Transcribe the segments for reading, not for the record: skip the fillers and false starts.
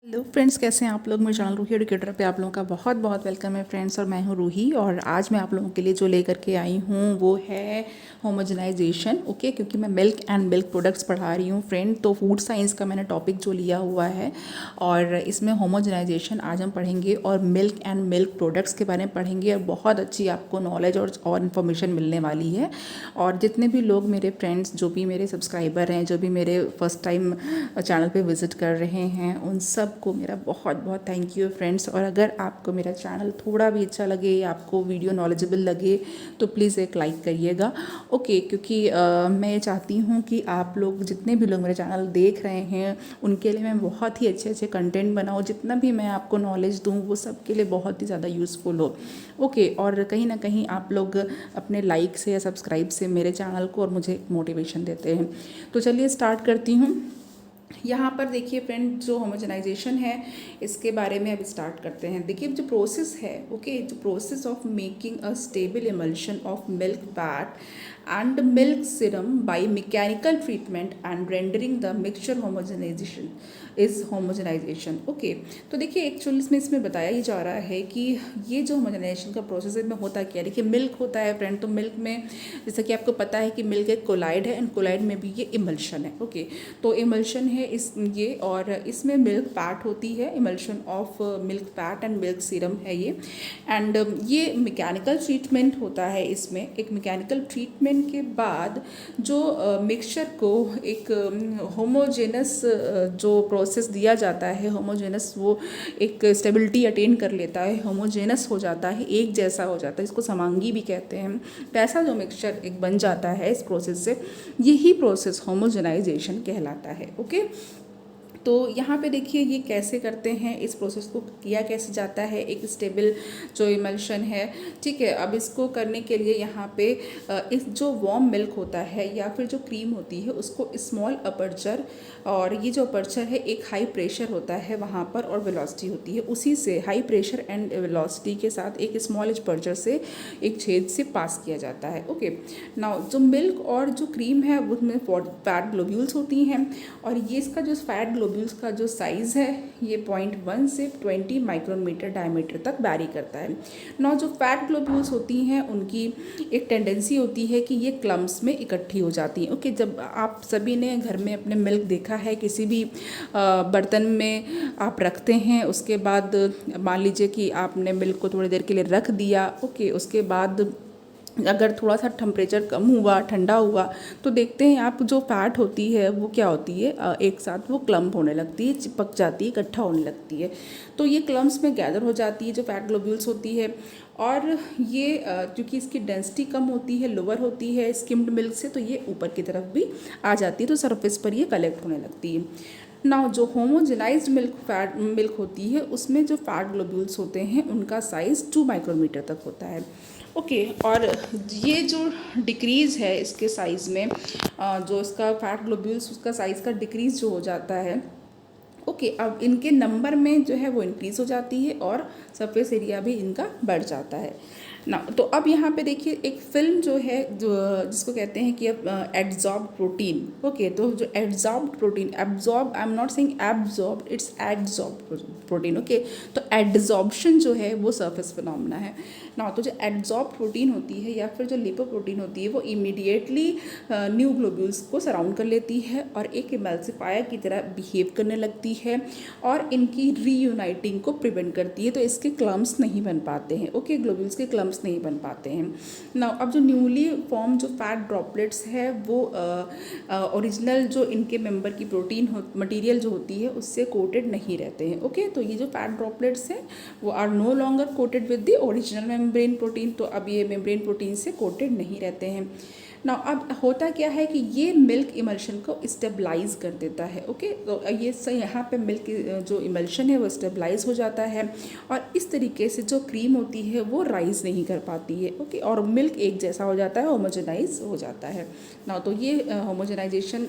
Hello friends, कैसे हैं आप लोग। मेरे चैनल रूही एडुकेटर पे आप लोगों का बहुत बहुत वेलकम है फ्रेंड्स। और मैं हूँ रूही और आज मैं आप लोगों के लिए जो लेकर के आई हूँ वो है होमोजेनाइजेशन। ओके, क्योंकि मैं मिल्क एंड मिल्क प्रोडक्ट्स पढ़ा रही हूँ फ्रेंड, तो फूड साइंस का मैंने टॉपिक जो लिया हुआ है और इसमें होमोजेनाइजेशन आज हम पढ़ेंगे और मिल्क एंड मिल्क प्रोडक्ट्स के बारे में पढ़ेंगे और बहुत अच्छी आपको नॉलेज और इन्फॉर्मेशन मिलने वाली है। और जितने भी लोग मेरे फ्रेंड्स, जो भी मेरे सब्सक्राइबर हैं, जो भी मेरे फर्स्ट टाइम चैनल पे विज़िट कर रहे हैं, उन सब को मेरा बहुत बहुत थैंक यू फ्रेंड्स। और अगर आपको मेरा चैनल थोड़ा भी अच्छा लगे या आपको वीडियो नॉलेजेबल लगे तो प्लीज़ एक लाइक करिएगा। ओके, क्योंकि मैं ये चाहती हूँ कि आप लोग, जितने भी लोग मेरे चैनल देख रहे हैं, उनके लिए मैं बहुत ही अच्छे अच्छे कंटेंट बनाऊँ। जितना भी मैं आपको नॉलेज दूँ वो सब के लिए बहुत ही ज़्यादा यूज़फुल हो। ओके, और कहीं ना कहीं आप लोग अपने लाइक से या सब्सक्राइब से मेरे चैनल को और मुझे मोटिवेशन देते हैं। तो चलिए स्टार्ट करती हूँ। यहाँ पर देखिए फ्रेंड, जो होमोजेनाइजेशन है इसके बारे में अब स्टार्ट करते हैं। देखिए जो प्रोसेस है, ओके, जो process of making a stable emulsion of milk fat and milk serum by mechanical treatment and rendering the mixture homogenization is homogenization. Okay, तो देखिए एक्चुअली इसमें बताया ही जा रहा है कि ये जो होमोजेनाइजेशन का प्रोसेस है में होता क्या है। देखिए मिल्क होता है फ्रेंड, तो मिल्क में जैसा कि आपको पता है कि मिल्क एक कोलाइड है एंड कोलाइड में भी ये इमल्शन है। ओके, तो इमल्शन है इस ये, और इसमें मिल्क फैट होती है, emulsion of milk fat and milk serum है ये। एंड ये मैकेनिकल ट्रीटमेंट होता है। इसमें एक मैकेनिकल ट्रीटमेंट के बाद जो मिक्सचर को एक होमोजेनस जो प्रोसेस दिया जाता है, होमोजेनस वो एक स्टेबिलिटी अटेन कर लेता है, होमोजेनस हो जाता है, एक जैसा हो जाता है, इसको समांगी भी कहते हैं। तो ऐसा जो मिक्सचर एक बन जाता है इस प्रोसेस से, यही प्रोसेस होमोजेनाइजेशन कहलाता है। ओके, तो यहाँ पे देखिए ये कैसे करते हैं, इस प्रोसेस को किया कैसे जाता है। एक स्टेबल जो इमल्शन है, ठीक है, अब इसको करने के लिए यहाँ पे इस जो वार्म मिल्क होता है या फिर जो क्रीम होती है उसको स्मॉल अपर्चर, और ये जो अपर्चर है एक हाई प्रेशर होता है वहाँ पर और वेलोसिटी होती है, उसी से हाई प्रेशर एंड वेलोसिटी के साथ एक स्मॉल अपर्चर से एक छेद से पास किया जाता है। ओके, नाउ जो मिल्क और जो क्रीम है उसमें फैट ग्लोब्यूल्स होती हैं, और ये इसका जो फैट ग्लोब्यूल्स का जो साइज़ है ये 0.1 से 20 माइक्रोमीटर डायमीटर तक वैरी करता है। नौ जो फैट ग्लोब्यूल्स होती हैं उनकी एक टेंडेंसी होती है कि ये क्लम्प्स में इकट्ठी हो जाती हैं। ओके, जब आप सभी ने घर में अपने मिल्क देखा है, किसी भी बर्तन में आप रखते हैं, उसके बाद मान लीजिए कि आपने मिल्क को थोड़ी देर के लिए रख दिया। ओके, उसके बाद अगर थोड़ा सा टेम्परेचर कम हुआ, ठंडा हुआ, तो देखते हैं आप जो फैट होती है वो क्या होती है, एक साथ वो क्लम्प होने लगती है, चिपक जाती है, इकट्ठा होने लगती है। तो ये क्लम्प्स में गैदर हो जाती है जो फैट ग्लोब्यूल्स होती है। और ये क्योंकि इसकी डेंसिटी कम होती है, लोअर होती है स्किम्ड मिल्क से, तो ये ऊपर की तरफ भी आ जाती है, तो सरफेस पर ये कलेक्ट होने लगती है। नाउ जो होमोजेनाइज्ड मिल्क होती है उसमें जो फैट ग्लोब्यूल्स होते हैं उनका साइज़ 2 माइक्रोमीटर तक होता है। ओके, और ये जो डिक्रीज़ है इसके साइज़ में, जो इसका फैट ग्लोब्यूल्स उसका साइज़ का डिक्रीज़ जो हो जाता है। ओके, अब इनके नंबर में जो है वो इंक्रीज़ हो जाती है और सरफेस एरिया भी इनका बढ़ जाता है ना। तो अब यहाँ पे देखिए एक फिल्म जो है, जो जिसको कहते हैं कि अब एड्जॉर्ब प्रोटीन। ओके, तो जो adsorb protein, absorb, I am not saying absorb, it's adsorb protein. Okay, तो एड्जॉर्प्शन जो है वो सरफेस फिनोमेना है ना। तो जो एड्जॉर्ब प्रोटीन होती है या फिर जो लिपोप्रोटीन होती है वो इमीडिएटली न्यू ग्लोब्यूल्स को सराउंड कर लेती है और एक इमल्सिफायर की तरह बिहेव करने लगती है और इनकी रीयूनाइटिंग को प्रिवेंट करती है। तो इसके क्लम्प्स नहीं बन पाते हैं। ओके, ग्लोब्यूल्स के क्लम्प्स नहीं बन पाते हैं ना। अब जो न्यूली फॉर्म जो फैट ड्रॉपलेट्स है वो ओरिजिनल जो इनके मेंबर की प्रोटीन मटेरियल जो होती है उससे कोटेड नहीं रहते हैं। ओके, तो ये जो फैट ड्रॉपलेट्स हैं वो are no longer coated with the original membrane protein, तो अब ये मेम्ब्रेन प्रोटीन से कोटेड नहीं रहते हैं ना। अब होता क्या है कि ये मिल्क इमल्शन को स्टेबलाइज कर देता है। ओके, तो ये यहाँ पे मिल्क जो इमल्शन है वो स्टेबलाइज हो जाता है और इस तरीके से जो क्रीम होती है वो राइज नहीं कर पाती है। ओके, और मिल्क एक जैसा हो जाता है, होमोजेनाइज हो जाता है ना। तो ये होमोजेनाइजेशन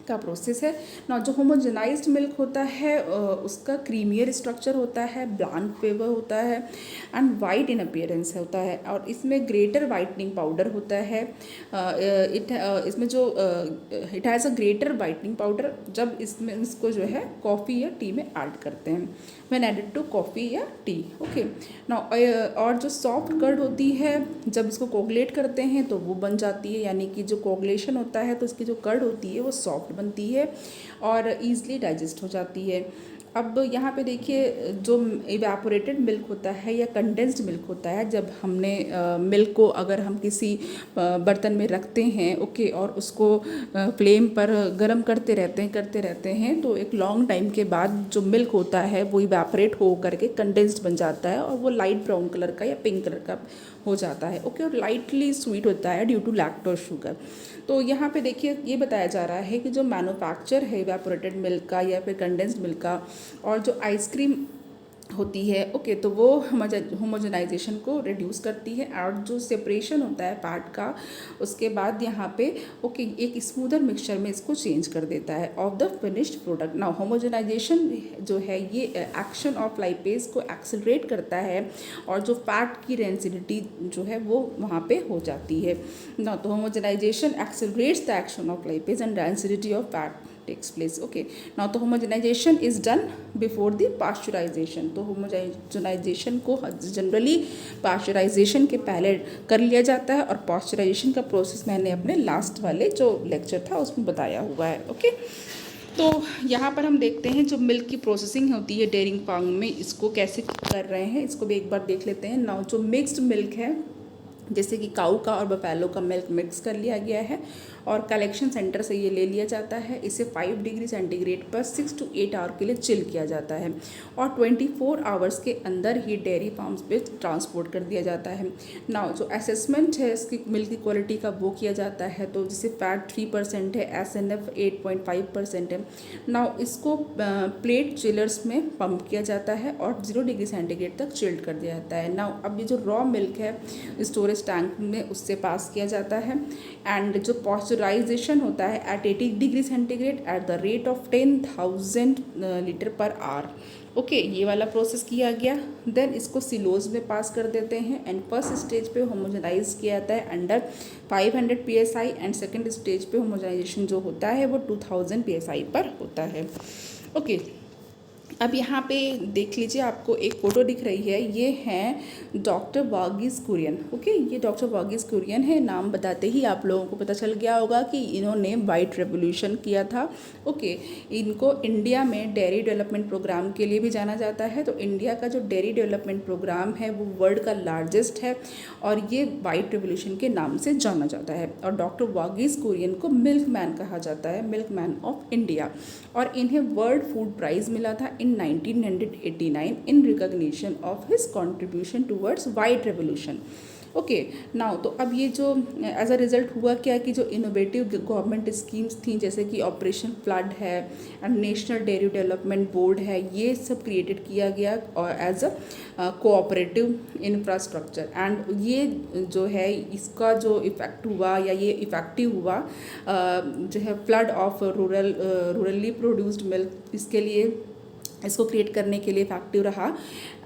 का प्रोसेस है ना। जो होमोजेनाइज्ड मिल्क होता है उसका क्रीमियर स्ट्रक्चर होता है, ब्लैंक फ्लेवर होता है एंड वाइट इन अपीयरेंस होता है, और इसमें ग्रेटर वाइटनिंग पाउडर होता है। इसमें जो it has a greater whitening powder जब इसमें इसको जो है कॉफ़ी या टी में ऐड करते हैं, व्हेन एडेड टू कॉफ़ी या टी। ओके ना, और जो सॉफ्ट कर्ड होती है जब इसको कोगुलेट करते हैं तो वो बन जाती है, यानी कि जो कोगुलेशन होता है तो इसकी जो कर्ड होती है वो सॉफ्ट बनती है और ईज़िली डाइजेस्ट हो जाती है। अब यहाँ पे देखिए, जो इवेपोरेटेड मिल्क होता है या कंडेंस्ड मिल्क होता है, जब हमने मिल्क को अगर हम किसी बर्तन में रखते हैं, ओके, और उसको फ्लेम पर गर्म करते रहते हैं तो एक लॉन्ग टाइम के बाद जो मिल्क होता है वो इवेपोरेट हो करके कंडेंस्ड बन जाता है और वो लाइट ब्राउन कलर का या पिंक कलर का हो जाता है। ओके, और लाइटली स्वीट होता है ड्यू टू लैक्टोज शुगर। तो यहाँ पे देखिए ये बताया जा रहा है कि जो मैन्युफैक्चर है इवेपोरेटेड मिल्क का या फिर कंडेंस्ड मिल्क का, और जो आइसक्रीम होती है, ओके, तो वो होमोजेनाइजेशन को रिड्यूस करती है, और जो सेपरेशन होता है फैट का उसके बाद यहाँ पे ओके एक स्मूदर मिक्सचर में इसको चेंज कर देता है of the finished product. Now homogenization जो है ये एक्शन ऑफ लाइपेज को एक्सेलरेट करता है और जो फैट की डेंसिटी जो है वो वहाँ पे हो जाती है ना। तो homogenization accelerates the action of lipase and density of fat takes place. Okay, now the homogenization is done before the pasteurization. तो होमोजेनाइजेशन को जनरली पास्चराइजेशन के पहले कर लिया जाता है, और पास्चराइजेशन का प्रोसेस मैंने अपने लास्ट वाले जो लेक्चर था उसमें बताया हुआ है। ओके, तो यहाँ पर हम देखते हैं जो मिल्क की प्रोसेसिंग होती है डेयरिंग फार्म में, इसको कैसे कर रहे हैं इसको भी एक बार देख लेते हैं। नाउ जो मिक्स्ड मिल्क है, जैसे कि काऊ का और बफेलो का मिल्क मिक्स कर लिया गया है और कलेक्शन सेंटर से ये ले लिया जाता है। इसे 5 डिग्री सेंटीग्रेड पर 6 to 8 आवर के लिए चिल किया जाता है और 24 आवर्स के अंदर ही डेयरी फार्म्स पे ट्रांसपोर्ट कर दिया जाता है। नाउ जो असेसमेंट है इसकी मिल्क की क्वालिटी का वो किया जाता है, तो जिसे फैट 3% है, SNF 8.5% है। नाउ इसको प्लेट चिलर्स में पंप किया जाता है और 0 डिग्री सेंटीग्रेड तक चिल्ड कर दिया जाता है। नाउ अब ये जो रॉ मिल्क है स्टोरेज टैंक में उससे पास किया जाता है, एंड जो पॉस्चराइजेशन होता है at 80 degree centigrade at the rate of 10,000 litre per hour. Okay, ये वाला प्रोसेस किया गया। देन इसको सिलोज में पास कर देते हैं एंड फर्स्ट स्टेज पे होमोजेनाइज किया जाता है under 500 PSI and second stage पे होमोजेनाइजेशन जो होता है वो 2000 PSI पर होता है। ओके, अब यहाँ पे देख लीजिए, आपको एक फ़ोटो दिख रही है, ये हैं डॉक्टर वर्गीस कुरियन। ओके, ये डॉक्टर वर्गीस कुरियन है, नाम बताते ही आप लोगों को पता चल गया होगा कि इन्होंने वाइट रेवोल्यूशन किया था। ओके, इनको इंडिया में डेयरी डेवलपमेंट प्रोग्राम के लिए भी जाना जाता है। तो इंडिया का जो डेयरी डेवलपमेंट प्रोग्राम है वो वर्ल्ड का लार्जेस्ट है और ये वाइट रेवोल्यूशन के नाम से जाना जाता है। और डॉक्टर वर्गीस कुरियन को मिल्क मैन कहा जाता है, मिल्क मैन ऑफ इंडिया, और इन्हें वर्ल्ड फूड प्राइज़ मिला था in 1989 in recognition of his contribution towards white revolution. Okay, now तो अब ये जो एज अ रिज़ल्ट हुआ क्या कि जो इनोवेटिव गवर्नमेंट स्कीम्स थी जैसे कि ऑपरेशन फ्लड है and national dairy development board है, ये सब क्रिएटेड किया गया और as a cooperative infrastructure. And ये जो है इसका जो इफ़ेक्ट हुआ या ये इफ़ेक्टिव हुआ जो है फ्लड ऑफ रूरली प्रोड्यूस्ड मिल्क, इसके लिए इसको क्रिएट करने के लिए इफेक्टिव रहा।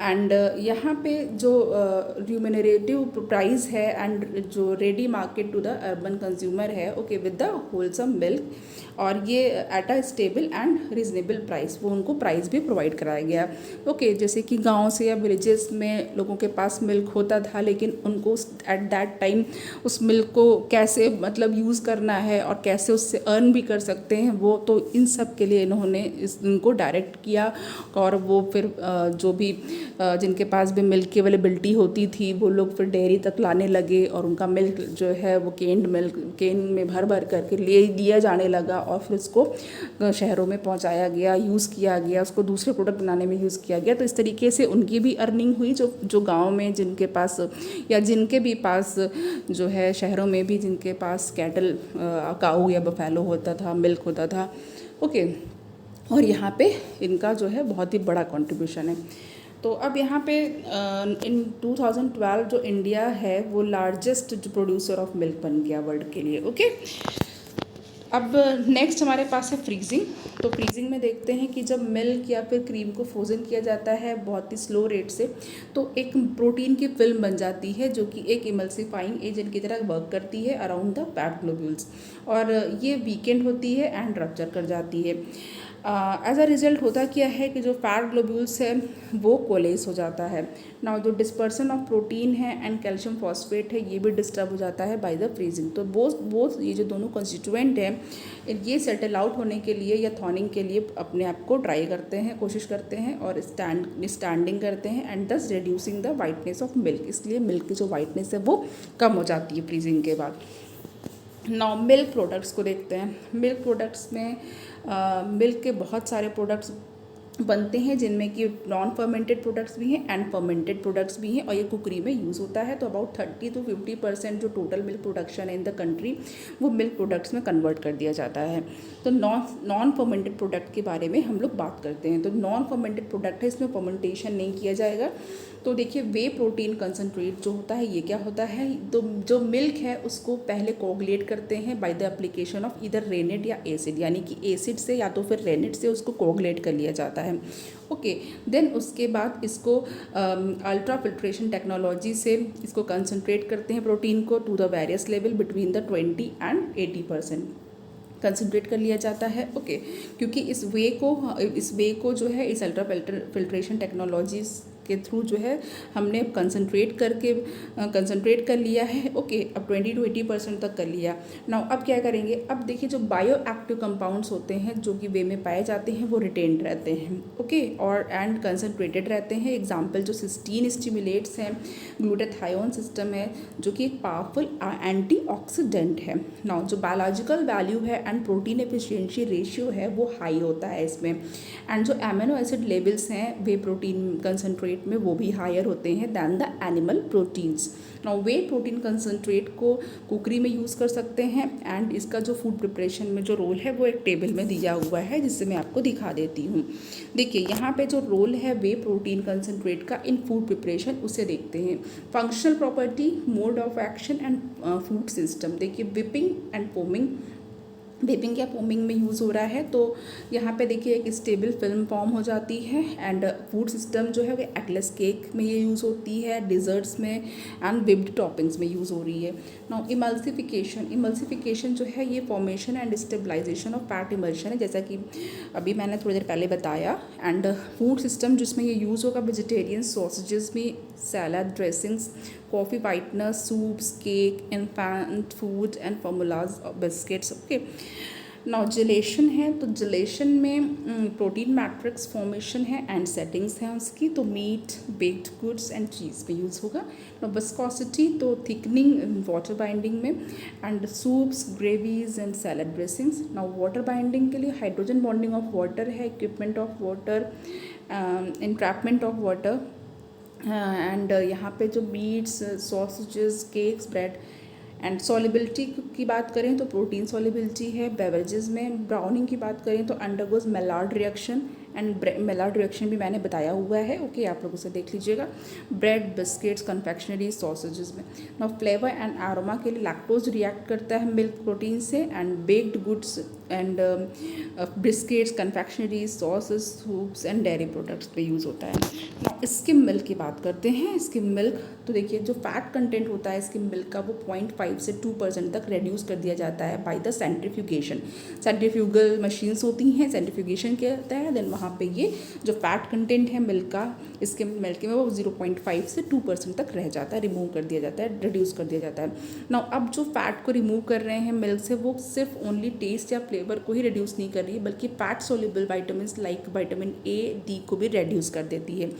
एंड यहाँ पे जो रिम्यूनरेटिव प्राइस है एंड जो ready market to the urban consumer है, okay, with the wholesome milk, और ये at a stable and reasonable price, वो उनको प्राइस भी प्रोवाइड कराया गया। ओके, जैसे कि गांव से या विलेजेस में लोगों के पास मिल्क होता था, लेकिन उनको एट दैट टाइम उस मिल्क को कैसे मतलब यूज़ करना है और कैसे उससे अर्न भी कर सकते हैं वो, तो इन सब के लिए इन्होंने इनको डायरेक्ट किया। और वो फिर जो भी जिनके पास भी मिल्क की अवेलेबिलिटी होती थी वो लोग फिर डेयरी तक लाने लगे और उनका मिल्क जो है वो केन्ड मिल्क केन में भर भर करके ले दिया जाने लगा और फिर उसको शहरों में पहुंचाया गया, यूज़ किया गया, उसको दूसरे प्रोडक्ट बनाने में यूज़ किया गया। तो इस तरीके से उनकी भी अर्निंग हुई, जो गाँव में जिनके पास या जिनके भी पास जो है शहरों में भी जिनके पास कैटल काऊ या बफेलो होता था, मिल्क होता था। ओके, और यहाँ पे इनका जो है बहुत ही बड़ा कंट्रीब्यूशन है। तो अब यहाँ पे इन 2012 जो इंडिया है वो लार्जेस्ट जो प्रोड्यूसर ऑफ मिल्क बन गया वर्ल्ड के लिए। ओके, अब नेक्स्ट हमारे पास है फ्रीजिंग। तो फ्रीजिंग में देखते हैं कि जब मिल्क या फिर क्रीम को फ्रोज़न किया जाता है बहुत ही स्लो रेट से, तो एक प्रोटीन की फिल्म बन जाती है जो कि एक इमल्सिफाइंग एजेंट की तरह वर्क करती है अराउंड द फैट ग्लोब्यूल्स, और ये वीकेंड होती है एंड रप्चर कर जाती है। एज अ रिजल्ट होता क्या है कि जो फैट ग्लोब्यूल्स है वो कोलेस हो जाता है। नाउ जो डिस्पर्सन ऑफ प्रोटीन है एंड कैल्शियम फॉस्फेट है ये भी डिस्टर्ब हो जाता है बाय द फ्रीजिंग। तो बोथ ये जो दोनों कंस्टिट्यूएंट हैं ये सेटल आउट होने के लिए या थॉनिंग के लिए अपने आप को ट्राई करते हैं, कोशिश करते हैं और स्टैंडिंग करते हैं एंड दस reducing the whiteness of milk. इसलिए मिल्क की जो वाइटनेस है वो कम हो जाती है फ्रीजिंग के बाद। नाउ मिल्क प्रोडक्ट्स को देखते हैं। मिल्क प्रोडक्ट्स में मिल्क के बहुत सारे प्रोडक्ट्स बनते हैं जिनमें कि नॉन फर्मेंटेड प्रोडक्ट्स भी हैं एंड फर्मेंटेड प्रोडक्ट्स भी हैं, और ये कुकरी में यूज़ होता है। तो अबाउट 30 to 50% जो टोटल मिल्क प्रोडक्शन है इन द कंट्री वो मिल्क प्रोडक्ट्स में कन्वर्ट कर दिया जाता है। तो नॉन फर्मेंटेड प्रोडक्ट के बारे में हम लोग बात करते हैं। तो नॉन फर्मेंटेड प्रोडक्ट है, इसमें फर्मेंटेशन नहीं किया जाएगा। तो देखिए वे प्रोटीन कंसनट्रेट जो होता है ये क्या होता है, तो जो मिल्क है उसको पहले कोगुलेट करते हैं बाय द एप्लीकेशन ऑफ इधर रेनेट या एसिड, यानी कि एसिड से या तो फिर रेनेट से उसको कोगुलेट कर लिया जाता है। ओके, देन उसके बाद इसको अल्ट्रा फिल्ट्रेशन टेक्नोलॉजी से इसको कंसनट्रेट करते हैं प्रोटीन को to the various level between the 20 and 80% concentrate कर लिया जाता है। ओके, क्योंकि इस वे को जो है इस अल्ट्रा फिल्ट्रेशन टेक्नोलॉजीज के थ्रू जो है हमने कंसनट्रेट कर लिया है। ओके, अब 20 to 80% तक कर लिया। नाउ अब क्या करेंगे, अब देखिए जो बायो एक्टिव कंपाउंड्स होते हैं जो कि वे में पाए जाते हैं वो रिटेन्ड रहते हैं। ओके, और एंड कंसनट्रेटेड रहते हैं। एग्जाम्पल जो सिस्टीन स्टिमुलेट्स हैं, ग्लूटाथायोन सिस्टम है जो कि एक पावरफुल एंटीऑक्सीडेंट है। नाउ जो बायोलॉजिकल वैल्यू है एंड प्रोटीन एफिशिएंसी रेशियो है वो हाई होता है इसमें, एंड जो एमिनो एसिड लेवल्स हैं वे प्रोटीन कंसनट्रेट में वो भी हायर होते हैं than the animal proteins. Now whey protein concentrate को कुकरी में यूज़ कर सकते हैं, एंड इसका जो फूड प्रिपरेशन में जो रोल है वो एक टेबल में दिया हुआ है जिससे मैं आपको दिखा देती हूँ। देखिए यहाँ पे जो रोल है वे प्रोटीन कंसनट्रेट का इन फूड प्रिपरेशन उसे देखते हैं। Functional property, mode of action and food system. देखिए विपिंग एंड फोमिंग, वेपिंग या फोमिंग में यूज़ हो रहा है। तो यहाँ पे देखिए एक स्टेबल फिल्म फॉर्म हो जाती है, एंड फूड सिस्टम जो है वो एक्लेस केक में ये यूज़ होती है, डिज़र्ट्स में एंड विप्ड टॉपिंग्स में यूज़ हो रही है। नाउ इमल्सिफिकेशन जो है ये formation and stabilization of fat emulsion है, जैसा कि अभी मैंने थोड़ी देर पहले बताया। एंड फूड सिस्टम जिसमें ये यूज़ होगा वेजिटेरियन सॉसेजेस में, salad dressings, coffee whitener, soups, cake, infant food and formulas, biscuits. Okay, now gelation है, तो जिलेशन में प्रोटीन मैट्रिक्स फॉर्मेशन है एंड सेटिंग्स हैं उसकी। तो meat, baked goods and cheese में यूज़ होगा। नाउ विस्कोसिटी, तो थिकनिंग वाटर बाइंडिंग में, and soups, gravies and salad dressings. Now water binding के लिए हाइड्रोजन बॉन्डिंग ऑफ वाटर है, equipment of water, entrapment of water, and यहाँ पे जो meats, sausages, cakes, bread and solubility की बात करें तो प्रोटीन सॉलिबिलिटी है। बेवरेजेस में ब्राउनिंग की बात करें तो undergoes Maillard reaction, and Maillard reaction भी मैंने बताया हुआ है। ओके, आप लोग उसे देख लीजिएगा। ब्रेड, बिस्किट्स, कन्फेक्शनरी, सॉसेजेस में। नाउ फ्लेवर एंड एरोमा के लिए लैक्टोज रिएक्ट करता है मिल्क प्रोटीन से, and baked goods and biscuits, confectionery, sauces, soups and dairy products पे यूज़ होता है। नाउ स्किम मिल्क की बात करते हैं। स्किम मिल्क, तो देखिए जो फैट कंटेंट होता है स्किम मिल्क का वो 0.5 से 2% तक रेड्यूस कर दिया जाता है by the centrifugation. Centrifugal machines होती हैं, सेंट्रीफ्यूगेशन किया जाता है, देन वहाँ पे ये जो फैट कंटेंट है मिल्क का इसके मिल्क में वो 0.5 से 2% तक रह जाता है, रिमूव कर दिया जाता है, रिड्यूस कर दिया जाता है। नाउ अब जो फैट को रिमूव कर रहे हैं मिल्क से वो सिर्फ ओनली टेस्ट या फ्लेवर को ही रिड्यूस नहीं कर रही है बल्कि fat soluble vitamin like vitamin A, D को भी रिड्यूस कर देती है।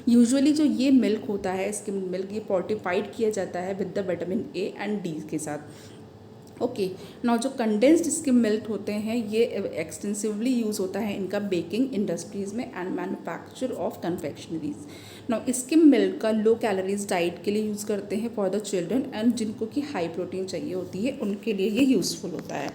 यूजुअली जो ये मिल्क होता है स्किम मिल्क ये फोर्टिफाइड किया जाता है with the vitamin A and D के साथ। ओके, नाउ जो कंडेंस्ड स्किम मिल्क होते हैं ये एक्सटेंसिवली यूज़ होता है इनका बेकिंग इंडस्ट्रीज़ में and manufacture of confectioneries. Now skim milk का लो कैलोरीज डाइट के लिए यूज़ करते हैं फॉर द चिल्ड्रन एंड जिनको कि हाई प्रोटीन चाहिए होती है उनके लिए ये यूज़फुल होता है।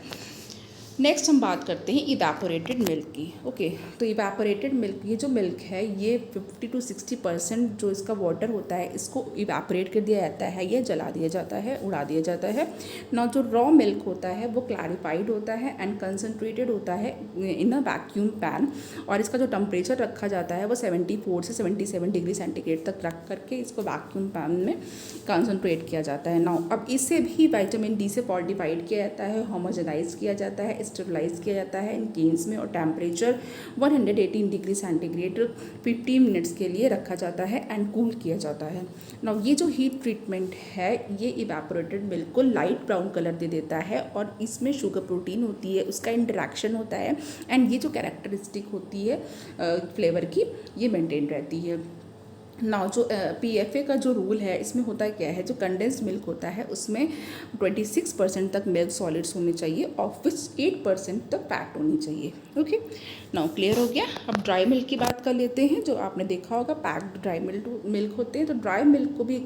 नेक्स्ट हम बात करते हैं इवेपोरेटेड मिल्क की। ओके, तो इवेपोरेटेड मिल्क, ये जो मिल्क है ये 50 to 60% जो इसका वाटर होता है इसको इवेपोरेट कर दिया जाता है, या जला दिया जाता है, उड़ा दिया जाता है ना। जो रॉ मिल्क होता है वो क्लैरिफाइड होता है एंड कंसनट्रेटेड होता है इन अ वैक्यूम पैन, और इसका जो टेम्परेचर रखा जाता है वो 74 से 77 डिग्री सेंटीग्रेड तक रख करके इसको वैक्यूम पैन में कंसनट्रेट किया जाता है। नाउ अब इसे भी विटामिन डी से फॉर्टिफाइड किया जाता है, होमोजेनाइज किया जाता है, स्टेबलाइज किया जाता है इन केन्स में, और टेम्परेचर 118 डिग्री सेंटीग्रेड 50 मिनट्स के लिए रखा जाता है एंड कूल किया जाता है। नाउ ये जो हीट ट्रीटमेंट है ये इवेपोरेटेड मिल्क को लाइट ब्राउन कलर दे देता है, और इसमें शुगर प्रोटीन होती है, उसका इंटरेक्शन होता है एंड ये जो कैरेक्टरिस्टिक होती है फ्लेवर की ये मेंटेन रहती है। नाउ जो PFA का जो रूल है इसमें होता क्या है, जो कंडेंस्ड मिल्क होता है उसमें 26% तक मिल्क सॉलिड्स होने चाहिए, ऑफ विच 8% तक फैट होनी चाहिए। ओके, नाउ क्लियर हो गया। अब ड्राई मिल्क की बात कर लेते हैं। जो आपने देखा होगा पैक्ड ड्राई मिल्क होते हैं, तो ड्राई मिल्क को भी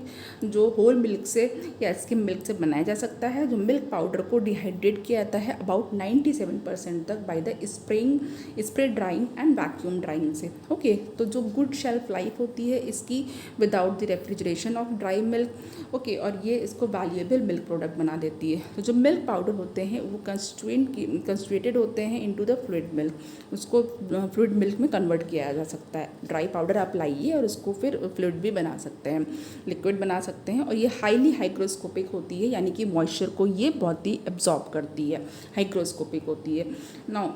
जो होल मिल्क से या स्किम मिल्क से बनाया जा सकता है। जो मिल्क पाउडर को डिहाइड्रेट किया जाता है अबाउट 97% तक by the spray drawing and vacuum drawing से। ओके, तो जो गुड शेल्फ लाइफ होती है इसकी without the refrigeration of dry milk. Okay, और ये इसको वैल्यूएबल मिल्क प्रोडक्ट बना देती है। तो जो मिल्क पाउडर होते हैं वो कंस्टिट्यूटेड होते हैं इनटू द फ्लूइड मिल्क, उसको फ्लूइड मिल्क में कन्वर्ट किया जा सकता है। ड्राई पाउडर आप लाइए और उसको फिर फ्लूइड भी बना सकते हैं, लिक्विड बना सकते हैं, और ये हाईली हाइग्रोस्कोपिक होती है, यानी कि मॉइस्चर को ये बहुत ही एब्जॉर्ब करती है, हाइग्रोस्कोपिक होती है। नाउ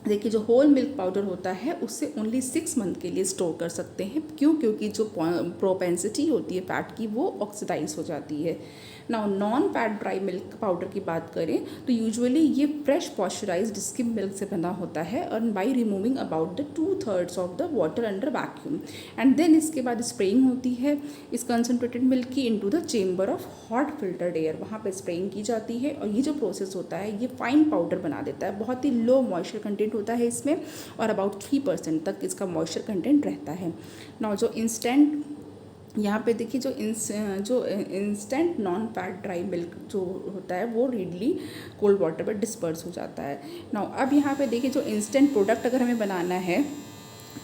देखिए, जो होल मिल्क पाउडर होता है उससे ओनली 6 मंथ के लिए स्टोर कर सकते हैं। क्यों? क्योंकि जो प्रोपेंसिटी होती है फैट की वो ऑक्सीडाइज हो जाती है। Now non fat dry milk powder की बात करें तो यूजुअली ये फ्रेश पॉस्चराइज्ड स्किम मिल्क से बना होता है, और by removing about the 2/3 of the water under vacuum, and then इसके बाद स्प्रेइंग होती है इस कंसनट्रेटेड मिल्क की into the chamber of hot filtered air, वहाँ पर स्प्रेइंग की जाती है, और ये जो प्रोसेस होता है ये फाइन पाउडर बना देता है। बहुत ही लो मॉइस्चर कंटेंट होता है इसमें, और अबाउट 3% तक इसका मॉइस्चर कंटेंट रहता है। नाउ जो इंस्टेंट यहाँ पे देखिए, जो instant non fat dry milk जो होता है वो रीडली कोल्ड वाटर पर डिस्पर्स हो जाता है। नाउ अब यहाँ पे देखिए, जो इंस्टेंट प्रोडक्ट अगर हमें बनाना है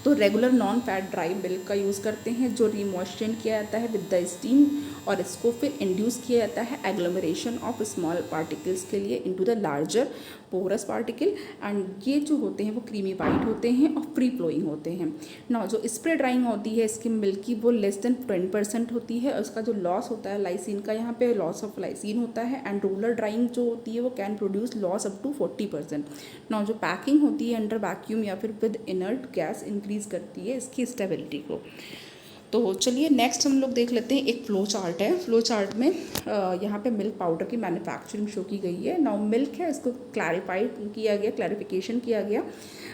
तो regular non fat dry milk का यूज़ करते हैं, जो रिमॉइस्चर किया जाता है विद द स्टीम, और इसको फिर इंड्यूस किया जाता है एग्लोमरेशन ऑफ स्मॉल पार्टिकल्स के लिए into the larger porous particle, and ये जो होते हैं वो क्रीमी वाइट होते हैं और फ्री फ्लोइंग होते हैं। नाउ जो स्प्रे ड्राइंग होती है स्किम मिल्क की वो लेस देन 20% होती है, और उसका जो लॉस होता है लाइसिन का, यहाँ पे लॉस ऑफ लाइसिन होता है, एंड रोलर ड्राइंग जो होती है वो can produce loss up to 40%। Now जो पैकिंग होती है अंडर वैक्यूम या फिर विद इनर्ट गैस इंक्रीज करती है इसकी स्टेबिलिटी को। तो चलिए नेक्स्ट हम लोग देख लेते हैं, एक फ़्लो चार्ट है। फ़्लो चार्ट में यहाँ पे मिल्क पाउडर की मैन्युफैक्चरिंग शो की गई है। नाउ मिल्क है, इसको क्लैरिफिकेशन किया गया,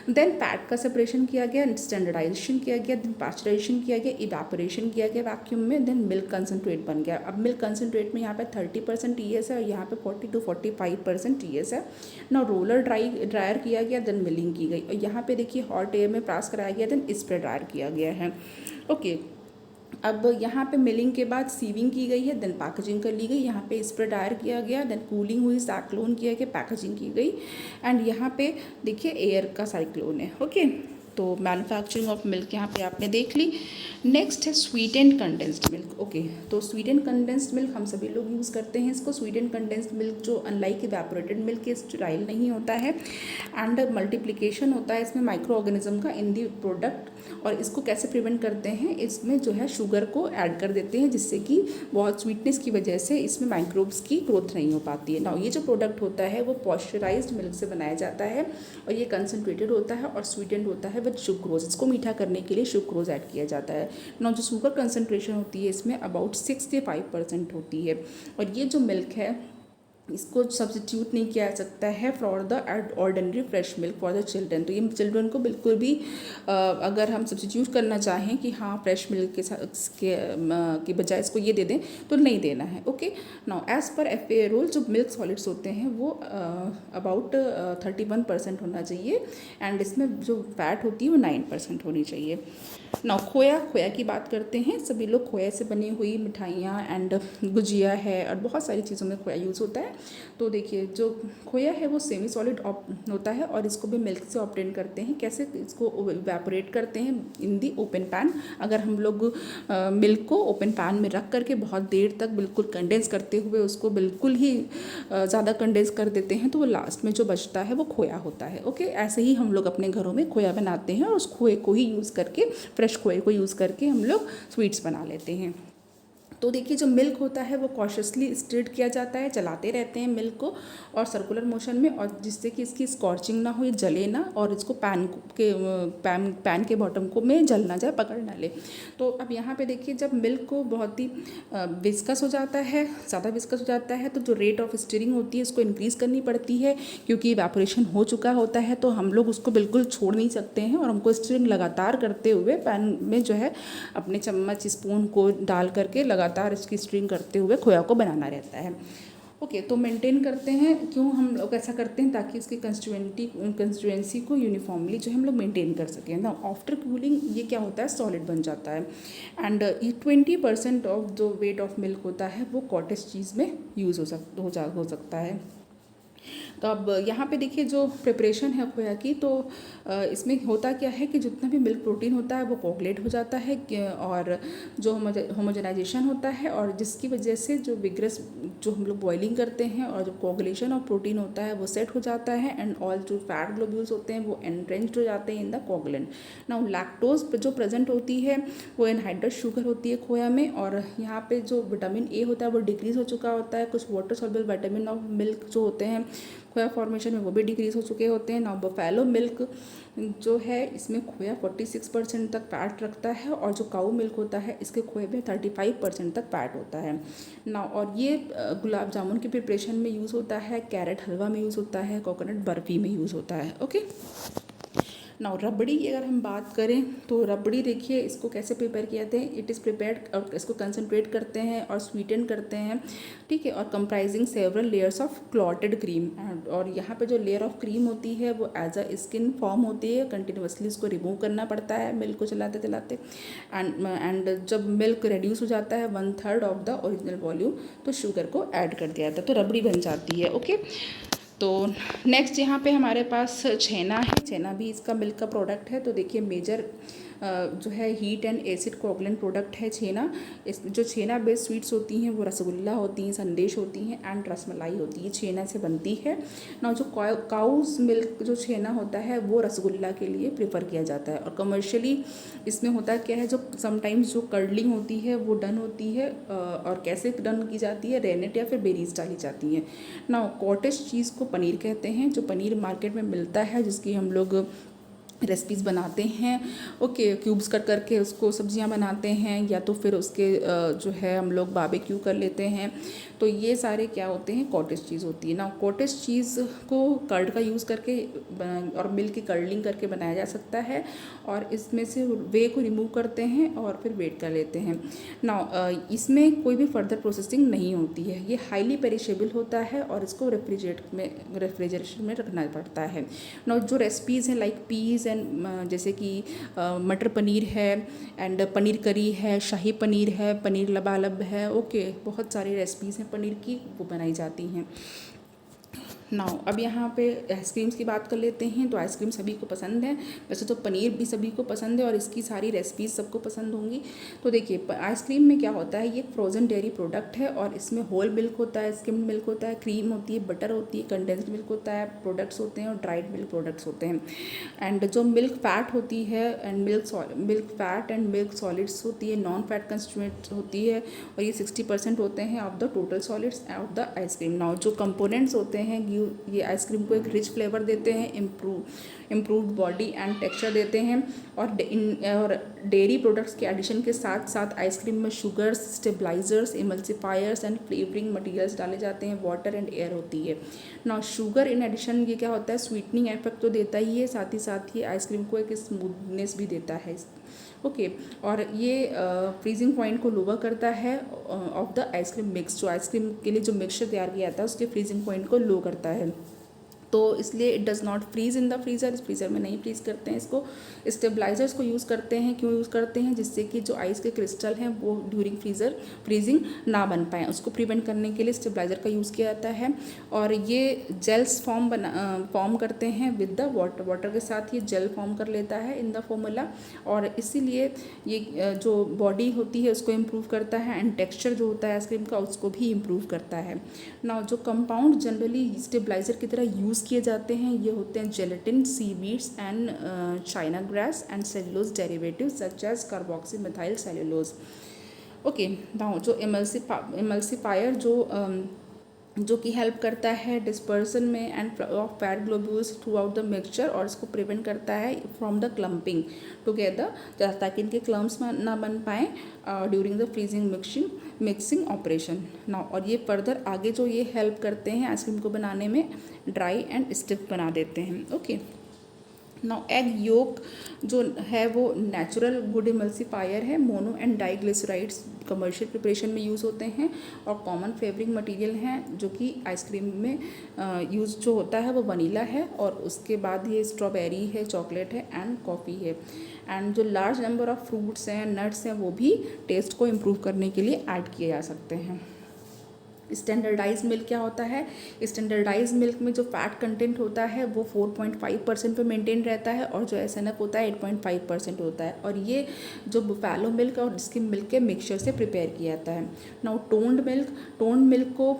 देन फैट का सेपरेशन किया गया, स्टैंडर्डाइजेशन किया गया, देन पास्चराइजेशन किया गया, इवेपोरेशन किया गया वैक्यूम में, देन मिल्क कंसनट्रेट बन गया। अब मिल्क कंसनट्रेट में यहाँ पे 30% TS है और यहाँ पे 40 to 45% TS है। नाउ रोलर ड्रायर किया गया, देन मिलिंग की गई, और यहाँ पे देखिए हॉट एयर में पास कराया गया, देन स्प्रे ड्रायर किया गया है। ओके, अब यहाँ पे मिलिंग के बाद सीविंग की गई है, देन पैकेजिंग कर ली गई, यहाँ पे स्प्रे ड्रायर किया गया, देन कूलिंग हुई, साइक्लोन किया गया, पैकेजिंग की गई, एंड यहाँ पे देखिए एयर का साइक्लोन है। ओके, तो मैन्युफैक्चरिंग ऑफ मिल्क यहाँ पे आपने देख ली। नेक्स्ट है sweet and condensed milk. Okay, तो स्वीट एंड कंडेंस्ड मिल्क हम सभी लोग यूज़ करते हैं इसको। स्वीट एंड कंडेंस्ड मिल्क जो अनलाइक इवेपोरेटेड मिल्क के स्टेराइल नहीं होता है, एंड मल्टीप्लिकेशन होता है इसमें माइक्रो ऑर्गेनिज्म का इन दी प्रोडक्ट, और इसको कैसे प्रिवेंट करते हैं, इसमें जो है शुगर को ऐड कर देते हैं, जिससे कि बहुत स्वीटनेस की वजह से इसमें माइक्रोब्स की ग्रोथ नहीं हो पाती है। नाउ ये जो प्रोडक्ट होता है वो पॉस्चराइज्ड मिल्क से बनाया जाता है, और ये कंसनट्रेटेड होता है और स्वीटेंड होता है विद सुक्रोज। इसको मीठा करने के लिए सुक्रोज ऐड किया जाता है। नाउ जो शुगर कंसनट्रेशन होती है इसमें अबाउट 65% होती है, और ये जो मिल्क है इसको सब्स्टिट्यूट नहीं किया जा सकता है for the ordinary fresh milk for the children. तो ये चिल्ड्रन को बिल्कुल भी अगर हम सब्स्टिट्यूट करना चाहें कि हाँ फ्रेश मिल्क के साथ के बजाय इसको ये दे दें तो नहीं देना है। Okay, now as per FAA rule जो मिल्क सॉलिड्स होते हैं वो अबाउट 31% होना चाहिए, एंड इसमें जो फैट होती है वो 9% होनी चाहिए। नाउ खोया की बात करते हैं। सभी लोग खोया से बनी हुई मिठाइयाँ एंड गुजिया है और बहुत सारी चीज़ों में खोया यूज़ होता है। तो देखिए जो खोया है वो सेमी सॉलिड होता है और इसको भी मिल्क से ऑब्टेन करते हैं। कैसे? इसको इवेपोरेट करते हैं इन दी ओपन पैन। अगर हम लोग मिल्क को ओपन पैन में रख करके बहुत देर तक बिल्कुल कंडेंस करते हुए उसको बिल्कुल ही ज़्यादा कंडेंस कर देते हैं तो वो लास्ट में जो बचता है वो खोया होता है। ओके, ऐसे ही हम लोग अपने घरों में खोया बनाते हैं और उस खोए को ही यूज़ करके, फ्रेश खोए को यूज़ करके हम लोग स्वीट्स बना लेते हैं। तो देखिए जो मिल्क होता है वो कॉशियसली स्टिर्ड किया जाता है, चलाते रहते हैं मिल्क को और सर्कुलर मोशन में, और जिससे कि इसकी स्कॉर्चिंग ना हो, ये जले ना और इसको पैन के बॉटम को में जल ना जाए, पकड़ ना ले। तो अब यहाँ पे देखिए जब मिल्क को बहुत ही विस्कस हो जाता है, ज़्यादा विस्कस हो जाता है, तो जो रेट ऑफ स्टिरिंग होती है उसको इंक्रीज़ करनी पड़ती है, क्योंकि इवेपोरेशन हो चुका होता है तो हम लोग उसको बिल्कुल छोड़ नहीं सकते हैं और हमको स्टिरिंग लगातार करते हुए पैन में जो है अपने चम्मच स्पून को डाल करके लगातार इसकी स्टिरिंग करते हुए खोया को बनाना रहता है। ओके, तो मेंटेन करते हैं। क्यों हम लोग ऐसा करते हैं? ताकि इसकी कंस्टिट्यूएंसी को यूनिफॉर्मली जो है हम लोग मेंटेन कर सकें ना। आफ्टर कूलिंग ये क्या होता है, सॉलिड बन जाता है। एंड ये 20% ऑफ जो वेट ऑफ मिल्क होता है वो कॉटेज चीज़ में यूज़ हो सकता है। तो अब यहाँ पे देखिए जो प्रिपरेशन है खोया की, तो इसमें होता क्या है कि जितना भी मिल्क प्रोटीन होता है वो कोगुलेट हो जाता है और जो होमोजेनाइजेशन होता है, और जिसकी वजह से जो विग्रस जो हम लोग बॉइलिंग करते हैं और जो कोगुलेशन ऑफ प्रोटीन होता है वो सेट हो जाता है, एंड ऑल जो फैट ग्लोब्यूल्स होते हैं वो एनट्रेंच्ड हो जाते हैं in the coagulant. Now lactose जो प्रेजेंट होती है वो एनहाइड्रस शुगर होती है खोया में, और यहाँ पे जो विटामिन ए होता है वो डिक्रीज़ हो चुका होता है। कुछ water soluble vitamin of milk जो होते हैं खोया फॉर्मेशन में वो भी डिक्रीज़ हो चुके होते हैं। नाउ बफेलो मिल्क जो है इसमें खोया 46% तक फैट रखता है, और जो काऊ मिल्क होता है इसके खोए में 35% तक फैट होता है। नाउ और ये गुलाब जामुन के प्रिपरेशन में यूज़ होता है, कैरेट हलवा में यूज़ होता है, कोकोनट बर्फ़ी में यूज़ होता है। ओके, नाउ रबड़ी की अगर हम बात करें तो रबड़ी देखिए इसको कैसे प्रिपेयर किया जाते हैं। इट इज़ प्रिपेयर्ड, और इसको कंसनट्रेट करते हैं और स्वीटन करते हैं, ठीक है, और comprising several layers of clotted cream. और यहाँ पे जो लेयर ऑफ क्रीम होती है वो एज अ स्किन फॉर्म होती है, कंटिन्यूसली इसको रिमूव करना पड़ता है मिल्क को चलाते चलाते। एंड जब मिल्क रिड्यूस हो जाता है 1/3 ऑफ द ओरिजिनल वॉल्यूम तो शुगर को ऐड कर दिया जाता है, तो रबड़ी बन जाती है। ओके, तो नेक्स्ट यहाँ पे हमारे पास छेना है। छेना भी इसका मिल्क का प्रोडक्ट है। तो देखिए मेजर जो है heat and acid coagulant product है छेना। इस जो छेना बेस्ड स्वीट्स होती हैं वो रसगुल्ला होती हैं, संदेश होती हैं एंड रसमलाई होती है, छेना से बनती है ना। जो काउस मिल्क जो छेना होता है वो रसगुल्ला के लिए प्रेफर किया जाता है, और कमर्शियली इसमें होता क्या है, जो समटाइम्स जो कर्डलिंग होती है वो डन होती है, और कैसे डन की जाती है, रेनेट या फिर बेरीज डाली जाती हैं ना। कॉटेज चीज़ को पनीर कहते हैं, जो पनीर मार्केट में मिलता है जिसकी हम लोग रेसिपीज़ बनाते हैं। ओके, क्यूब्स कट करके उसको सब्जियां बनाते हैं, या तो फिर उसके जो है हम लोग बारबेक्यू कर लेते हैं। तो ये सारे क्या होते हैं, कॉटेज चीज़ होती है ना। कॉटेज चीज़ को कर्ड का यूज़ करके और मिल्क की कर्डलिंग करके बनाया जा सकता है, और इसमें से वे को रिमूव करते हैं और फिर वेट कर लेते हैं ना। इसमें कोई भी फर्दर प्रोसेसिंग नहीं होती है, ये हाईली पेरिशेबल होता है और इसको रेफ्रिजरेशन में रखना पड़ता है ना। जो रेसिपीज़ हैं लाइक पीज़ एंड जैसे कि मटर पनीर है, एंड पनीर करी है, शाही पनीर है, पनीर लबालब है। ओके, बहुत सारी रेसिपीज़ हैं पनीर की वो बनाई जाती हैं। नाउ अब यहाँ पे आइसक्रीम्स की बात कर लेते हैं। तो आइसक्रीम सभी को पसंद है, वैसे तो पनीर भी सभी को पसंद है और इसकी सारी रेसिपीज़ सबको पसंद होंगी। तो देखिए आइसक्रीम में क्या होता है, ये फ्रोज़न डेयरी प्रोडक्ट है और इसमें होल मिल्क होता है, स्किम्ड मिल्क होता है, क्रीम होती है, बटर होती है, कंडेंस्ड मिल्क होता है, प्रोडक्ट्स होते हैं और ड्राइड मिल्क प्रोडक्ट्स होते हैं। एंड जो मिल्क फैट होती है and milk fat and milk solids होती है, नॉन फैट कंस्टिट्यूएंट होती है, और ये 60% होते हैं of the total solids of the ice cream. Now जो कंपोनेंट्स होते हैं ये आइसक्रीम को एक रिच फ्लेवर देते हैं, इम्प्रूव्ड बॉडी एंड टेक्सचर देते हैं, और डेयरी प्रोडक्ट्स के एडिशन के साथ साथ आइसक्रीम में sugars, stabilisers, emulsifiers and flavouring materials डाले जाते हैं, वाटर एंड एयर होती है ना। शुगर इन एडिशन ये क्या होता है, स्वीटनिंग इफेक्ट तो देता ही है, साथ ही आइसक्रीम को एक स्मूथनेस भी देता है। ओके, और ये फ्रीजिंग पॉइंट को लोअर करता है ऑफ द आइसक्रीम मिक्स। जो आइसक्रीम के लिए जो मिक्सचर तैयार किया जाता है उसके फ्रीजिंग पॉइंट को लो करता है। तो इसलिए it does not freeze in the freezer, इस फ्रीज़र में नहीं फ्रीज़ करते हैं इसको। स्टेबलाइजर्स को यूज़ करते हैं, क्यों यूज़ करते हैं? जिससे कि जो आइस के क्रिस्टल हैं वो ड्यूरिंग फ्रीजिंग ना बन पाएँ, उसको प्रिवेंट करने के लिए स्टेबलाइजर का यूज़ किया जाता है। और ये जेल्स फॉर्म करते हैं विद द वाटर के साथ ये जेल फॉर्म कर लेता है इन द फॉर्मूला, और इसीलिए ये जो बॉडी होती है उसको इम्प्रूव करता है, एंड टेक्सचर जो होता है आइसक्रीम का उसको भी इम्प्रूव करता है। ना जो कंपाउंड जनरली स्टेबलाइजर की तरह यूज़ किए जाते हैं ये होते हैं gelatin, seaweeds and China grass and cellulose derivatives such as carboxy methyl cellulose. Okay, now जो इमल्सिफायर जो कि हेल्प करता है डिस्पर्सन में and of fat globules throughout the mixture, और इसको प्रिवेंट करता है फ्रॉम द क्लम्पिंग टुगेदर, ताकि इनके क्लम्प्स ना बन पाएँ during the freezing mixing operation ना। और ये फर्दर आगे जो ये हेल्प करते हैं आइसक्रीम को बनाने में, ड्राई एंड स्टिफ बना देते हैं। ओके, नाउ एग योक जो है वो नेचुरल गुड इमल्सिफायर है। Mono and diglycerides commercial preparation में यूज़ होते हैं और कॉमन फ्लेवरिंग मटेरियल हैं जो कि आइसक्रीम में यूज़ जो होता है वो वनीला है, और उसके बाद ये स्ट्रॉबेरी है, चॉकलेट है एंड कॉफ़ी है। एंड जो लार्ज नंबर ऑफ फ्रूट्स हैं, नट्स हैं, वो भी टेस्ट को इम्प्रूव करने के लिए ऐड किए जा सकते हैं। स्टैंडर्डाइज मिल्क क्या होता है? स्टैंडर्डाइज मिल्क में जो फैट कंटेंट होता है वो 4.5% पे मेंटेन रहता है, और जो एसएनएफ होता है 8.5% होता है, और ये जो बुफैलो मिल्क और स्किम मिल्क के मिक्सचर से प्रिपेयर किया जाता है। नाउ टोन्ड मिल्क को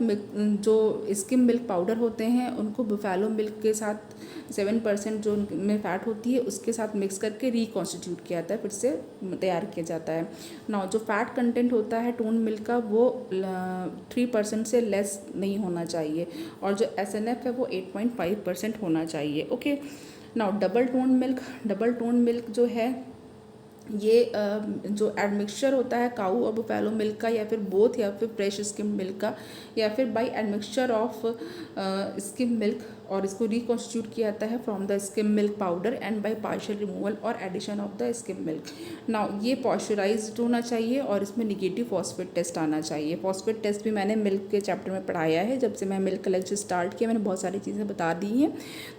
जो स्किम मिल्क पाउडर होते हैं उनको बुफैलो मिल्क के साथ 7% जो उनमें फ़ैट होती है उसके साथ मिक्स करके रिकॉन्स्टिट्यूट किया जाता है, फिर से तैयार किया जाता है। नाउ जो फैट कंटेंट होता है टोन मिल्क का वो 3% से लेस नहीं होना चाहिए, और जो एसएनएफ है वो 8.5% होना चाहिए। Okay, now double tone milk जो है ये जो एडमिक्सचर होता है काऊ और बुफैलो मिल्क का, या फिर बोथ, या फिर फ्रेश स्किम मिल्क का, या फिर by admixture of skim milk, और इसको रिकॉन्स्टिट्यूट किया जाता है from the skim milk powder and by partial removal और addition of the skim milk. Now ये पॉस्चराइज्ड होना चाहिए और इसमें निगेटिव फॉस्फेट टेस्ट आना चाहिए। फॉस्फेट टेस्ट भी मैंने मिल्क के चैप्टर में पढ़ाया है, जब से मैं मिल्क का लेक्चर स्टार्ट किया मैंने बहुत सारी चीज़ें बता दी हैं,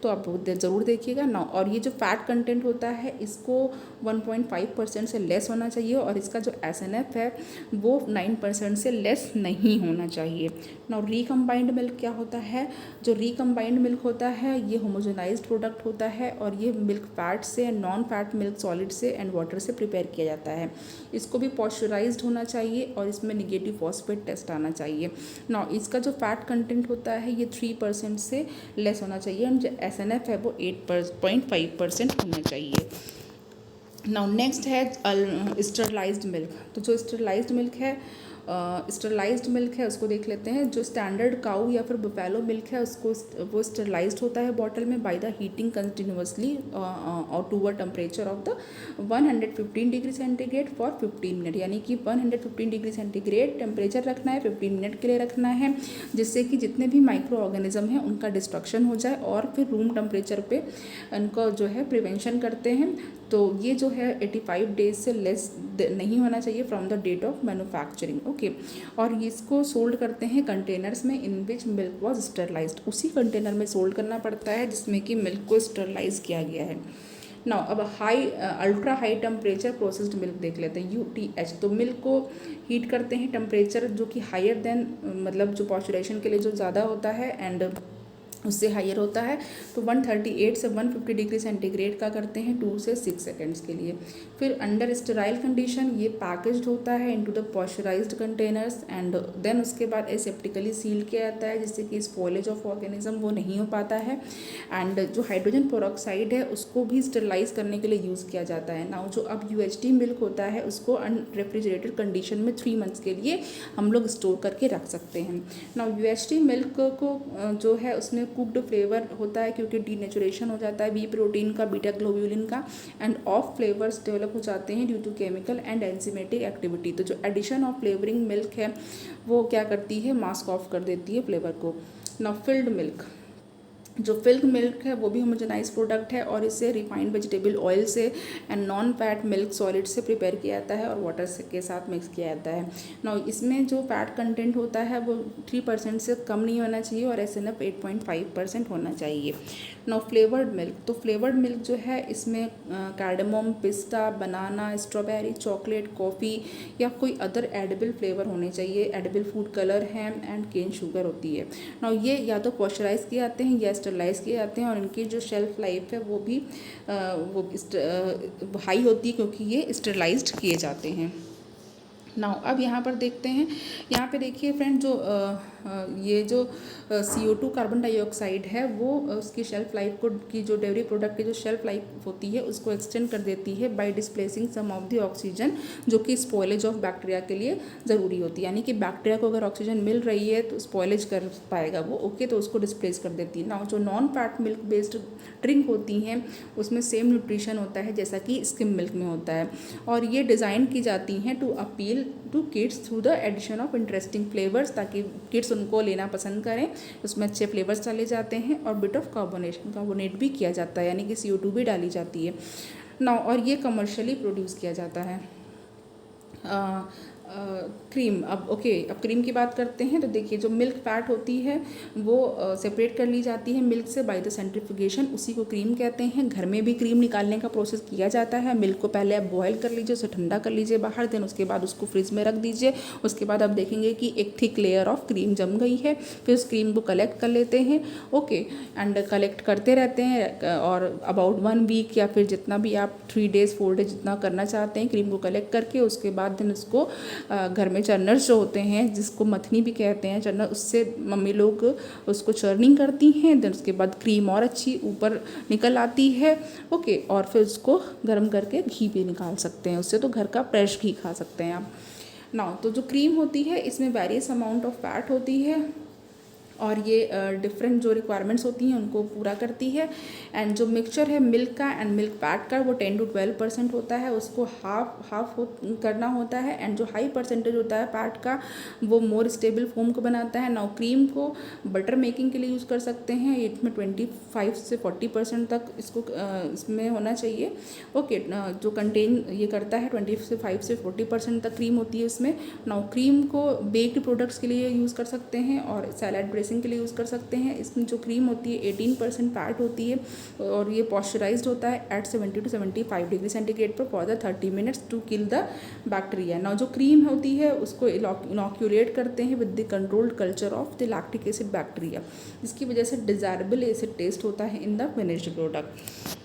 तो आप ज़रूर देखिएगा ना। और ये जो फैट कंटेंट होता है इसको 1.5% से लेस होना चाहिए, और इसका जो एसएनएफ है वो 9% से लेस नहीं होना चाहिए। नाउ रिकम्बाइंड मिल्क क्या होता है? जो रिकम्बाइंड मिल्क होता है ये होमोजेनाइज्ड प्रोडक्ट होता है, और ये मिल्क फैट से, नॉन फैट मिल्क सॉलिड से एंड वाटर से प्रिपेयर किया जाता है। इसको भी पॉस्चराइज्ड होना चाहिए और इसमें निगेटिव फॉस्फेट टेस्ट आना चाहिए। नाउ इसका जो फैट कंटेंट होता है ये 3% से लेस होना चाहिए, और जो एसएनएफ है वो 8.5% होना चाहिए। नाउ नेक्स्ट है स्टरलाइज्ड मिल्क। तो जो स्टरलाइज्ड मिल्क है उसको देख लेते हैं। जो स्टैंडर्ड काऊ या फिर बुफैलो मिल्क है उसको वो स्टरलाइज्ड होता है बॉटल में बाय द हीटिंग कंटिन्यूसली और to a temperature of the 115 degree centigrade for 15 minute, यानी कि 115 डिग्री सेंटीग्रेड टेम्परेचर रखना है, 15 मिनट के लिए रखना है, जिससे कि जितने भी माइक्रो ऑर्गेनिज्म हैं उनका डिस्ट्रक्शन हो जाए, और फिर रूम टेम्परेचर पे उनको जो है प्रिवेंशन करते हैं। तो ये जो है 85 डेज से लेस नहीं होना चाहिए from the date of manufacturing. Okay, और इसको सोल्ड करते हैं कंटेनर्स में in which milk was sterilized. उसी कंटेनर में सोल्ड करना पड़ता है जिसमें कि मिल्क को स्टरलाइज किया गया है। नाउ अब ultra high temperature processed milk देख लेते हैं, UTH। तो मिल्क को हीट करते हैं टेम्परेचर जो कि हायर देन, मतलब जो पॉस्चुरेशन के लिए जो ज़्यादा होता है एंड उससे हायर होता है, तो 138 से 150 डिग्री सेंटीग्रेड का करते हैं 2 से 6 सेकेंड्स के लिए। फिर अंडर स्टेराइल कंडीशन ये पैकेज्ड होता है into the pasteurised containers, and then उसके बाद एसेप्टिकली सील किया जाता है जिससे कि स्पॉइलेज ऑफ ऑर्गेनिज्म वो नहीं हो पाता है। एंड जो हाइड्रोजन पेरोक्साइड है उसको भी स्टेरलाइज करने के लिए यूज़ किया जाता है। नाउ जो अब UHT मिल्क होता है उसको अनरेफ्रिजरेटेड कंडीशन में 3 मंथ्स के लिए हम लोग स्टोर करके रख सकते हैं। नाउ UHT मिल्क को जो है उसमें कुक्ड फ्लेवर होता है क्योंकि डीनेचुरेशन हो जाता है बी प्रोटीन का, बीटा ग्लोब्यूलिन का, एंड ऑफ फ्लेवर्स डेवलप हो जाते हैं due to chemical and enzymatic activity. तो जो एडिशन ऑफ फ्लेवरिंग मिल्क है वो क्या करती है, मास्क ऑफ कर देती है फ्लेवर को। नाउ फिल्ड मिल्क, जो फिल्क मिल्क है वो भी होमोजेनाइज प्रोडक्ट है और इसे रिफाइंड वेजिटेबल ऑयल से and non fat milk solid से प्रिपेयर किया जाता है और वाटर से के साथ मिक्स किया जाता है। ना इसमें जो फैट कंटेंट होता है वो 3% से कम नहीं होना चाहिए और SNF 8.5% होना चाहिए। ना फ्लेवर्ड मिल्क, तो फ्लेवर्ड मिल्क जो है इसमें कार्डमम, पिस्ता, बनाना, स्ट्रॉबेरी, चॉकलेट, कॉफ़ी या कोई अदर एडिबल फ्लेवर होने चाहिए। Edible food colour, ham and cane sugar होती है। ना ये या तो पॉस्चराइज किए जाते हैं या स्टरलाइज किए जाते हैं और इनकी जो शेल्फ लाइफ है वो भी हाई होती है क्योंकि ये स्टरलाइज्ड किए जाते हैं। नाउ अब यहाँ पर देखते हैं, यहाँ पे देखिए फ्रेंड, जो ये जो CO2 कार्बन डाइऑक्साइड है वो उसकी शेल्फ लाइफ को, की जो डेयरी प्रोडक्ट की जो शेल्फ लाइफ होती है उसको एक्सटेंड कर देती है by displacing some of the oxygen, जो कि स्पॉयलेज ऑफ बैक्टीरिया के लिए ज़रूरी होती है। यानी कि बैक्टीरिया को अगर ऑक्सीजन मिल रही है तो स्पॉयलेज कर पाएगा वो, ओके, तो उसको डिस्प्लेस कर देती है। नाउ जो non fat milk based drink होती हैं उसमें सेम न्यूट्रिशन होता है जैसा कि स्किम मिल्क में होता है और ये डिज़ाइन की जाती हैं to appeal to kids through the addition of interesting flavours, ताकि किड्स उनको लेना पसंद करें। उसमें अच्छे फ्लेवर्स डाले जाते हैं और बिट ऑफ कार्बोनेट भी किया जाता है, यानी कि CO2 भी डाली जाती है ना, और ये कमर्शियली प्रोड्यूस किया जाता है। क्रीम, अब ओके, अब क्रीम की बात करते हैं। तो देखिए जो मिल्क फैट होती है वो सेपरेट कर ली जाती है मिल्क से बाय द सेंट्रीफ्यूगेशन, उसी को क्रीम कहते हैं। घर में भी क्रीम निकालने का प्रोसेस किया जाता है। मिल्क को पहले आप बॉयल कर लीजिए, उसे ठंडा कर लीजिए बाहर, देन उसके बाद उसको फ्रिज में रख दीजिए। उसके बाद आप देखेंगे कि एक थिक लेयर ऑफ क्रीम जम गई है। फिर उस क्रीम को कलेक्ट कर लेते हैं, ओके, एंड कलेक्ट करते रहते हैं और अबाउट 1 वीक या फिर जितना भी आप 3 डेज 4 डेज जितना करना चाहते हैं क्रीम को कलेक्ट करके। उसके बाद देन उसको घर में चर्नर्स जो होते हैं, जिसको मथनी भी कहते हैं, चर्नर, उससे मम्मी लोग उसको चर्निंग करती हैं। देन उसके बाद क्रीम और अच्छी ऊपर निकल आती है, ओके, और फिर उसको गर्म करके घी भी निकाल सकते हैं उससे, तो घर का फ्रेश घी खा सकते हैं आप ना। तो जो क्रीम होती है इसमें वेरियस अमाउंट ऑफ फैट होती है और ये डिफरेंट जो रिक्वायरमेंट्स होती हैं उनको पूरा करती है। एंड जो मिक्सचर है मिल्क का एंड मिल्क फैट का वो 10 to 12% होता है, उसको हाफ करना होता है। एंड जो हाई परसेंटेज होता है फैट का वो मोर स्टेबल फॉर्म को बनाता है। नाउ क्रीम को बटर मेकिंग के लिए यूज़ कर सकते हैं, इसमें 25 से 40% तक इसको इसमें होना चाहिए, ओके, जो कंटेन ये करता है 25 से 40% तक क्रीम होती है इसमें। नाउ क्रीम को बेक्ड प्रोडक्ट्स के लिए यूज़ कर सकते हैं और सैलड ड्रेसिंग के लिए यूज़ कर सकते हैं। इसमें जो क्रीम होती है 18% फैट होती है और ये पॉस्चराइज्ड होता है एट 70 to 75 डिग्री सेंटीग्रेड पर for the 30 minutes to kill the bacteria. Now जो क्रीम होती है उसको इनॉक्यूलेट करते हैं with the controlled culture of the lactic acid bacteria, जिसकी वजह से डिज़ायरेबल एसिड टेस्ट होता है इन द फिनिश्ड प्रोडक्ट।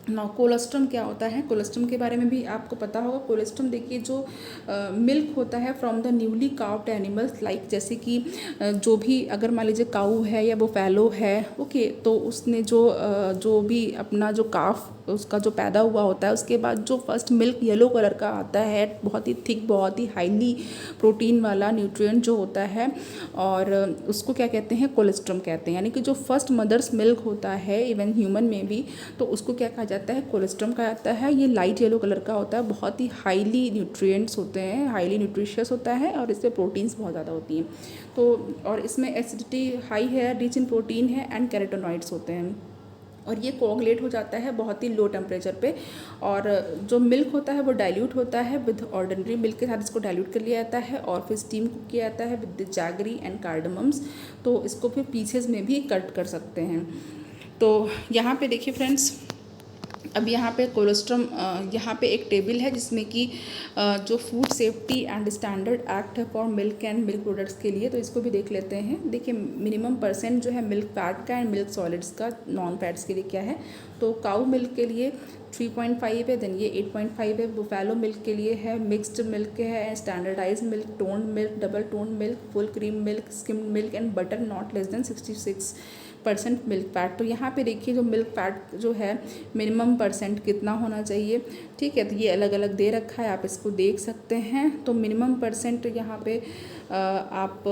ना कोलेस्ट्रम क्या होता है, कोलेस्ट्रम के बारे में भी आपको पता होगा। कोलेस्ट्रम देखिए जो मिल्क होता है from the newly cowed animals, like जैसे कि जो भी अगर मान लीजिए काऊ है या वो फैलो है, ओके, तो उसने जो भी अपना जो काफ उसका जो पैदा हुआ होता है उसके बाद जो फर्स्ट मिल्क येलो कलर का आता है, बहुत ही थिक, बहुत ही हाईली प्रोटीन वाला न्यूट्रिएंट जो होता है, और उसको क्या कहते हैं, कोलेस्ट्रम कहते हैं। यानी कि जो फर्स्ट मदर्स मिल्क होता है इवन ह्यूमन में भी, तो उसको क्या कहा जाता है, कोलेस्ट्रम कहा जाता है। ये लाइट येलो कलर का होता है, बहुत ही हाईली न्यूट्रिएंट्स होते हैं, हाईली न्यूट्रिशियस होता है और इसमें प्रोटीन्स बहुत ज़्यादा होती हैं। तो और इसमें एसिडिटी हाई है, रिच इन प्रोटीन है एंड कैरोटीनॉइड्स होते हैं और ये कोगुलेट हो जाता है बहुत ही लो टेम्परेचर पे। और जो मिल्क होता है वो डाइल्यूट होता है विद ऑर्डिनरी मिल्क के साथ, इसको डाइल्यूट कर लिया जाता है और फिर स्टीम कुक किया जाता है विद जैगरी एंड कार्डमम्स। तो इसको फिर पीसेस में भी कट कर सकते हैं। तो यहाँ पे देखिए फ्रेंड्स, अब यहाँ पे कोलेस्ट्रम, यहाँ पे एक टेबल है जिसमें कि जो food safety and standard act है for milk and milk products के लिए, तो इसको भी देख लेते हैं। देखिए मिनिमम परसेंट जो है मिल्क फैट का एंड मिल्क सॉलिड्स का नॉन फैट्स के लिए क्या है, तो काऊ मिल्क के लिए 3.5 है, देन ये 8.5 है। बुफेलो मिल्क के लिए है, मिक्स्ड मिल्क के है, standardize milk, toned milk, double toned milk, full cream milk, skimmed milk and butter not less than 66% milk fat. तो यहाँ पे देखिए जो मिल्क फैट जो है मिनिमम परसेंट कितना होना चाहिए, ठीक है, तो ये अलग अलग दे रखा है, आप इसको देख सकते हैं। तो मिनिमम परसेंट यहाँ पे आप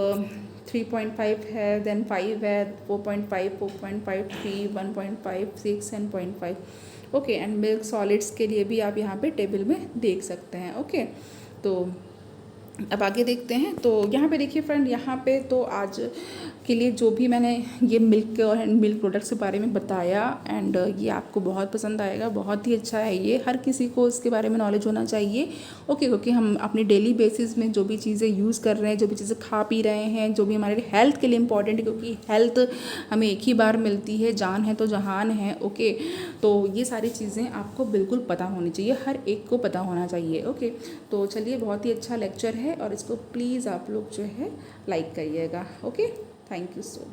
3.5 है, देन 5 है, 4.5, 4.5, 3, 1.5, 6 and 0.5, okay. And milk solids के लिए भी आप यहाँ पे टेबल में देख सकते हैं, ओके। तो अब आगे देखते हैं। तो यहाँ पे देखिए फ्रेंड, यहाँ पे तो आज के लिए जो भी मैंने ये मिल्क और मिल्क प्रोडक्ट्स के बारे में बताया, एंड ये आपको बहुत पसंद आएगा। बहुत ही अच्छा है ये, हर किसी को इसके बारे में नॉलेज होना चाहिए। ओके, क्योंकि हम अपनी डेली बेसिस में जो भी चीज़ें यूज़ कर रहे हैं, जो भी चीज़ें खा पी रहे हैं, जो भी हमारे हेल्थ के लिए इंपॉर्टेंट है, क्योंकि हेल्थ हमें एक ही बार मिलती है, जान है तो जहान है। ओके, तो ये सारी चीज़ें आपको बिल्कुल पता होनी चाहिए, हर एक को पता होना चाहिए। ओके, तो चलिए, बहुत ही अच्छा लेक्चर है और इसको प्लीज़ आप लोग जो है लाइक करिएगा। Okay, thank you so much.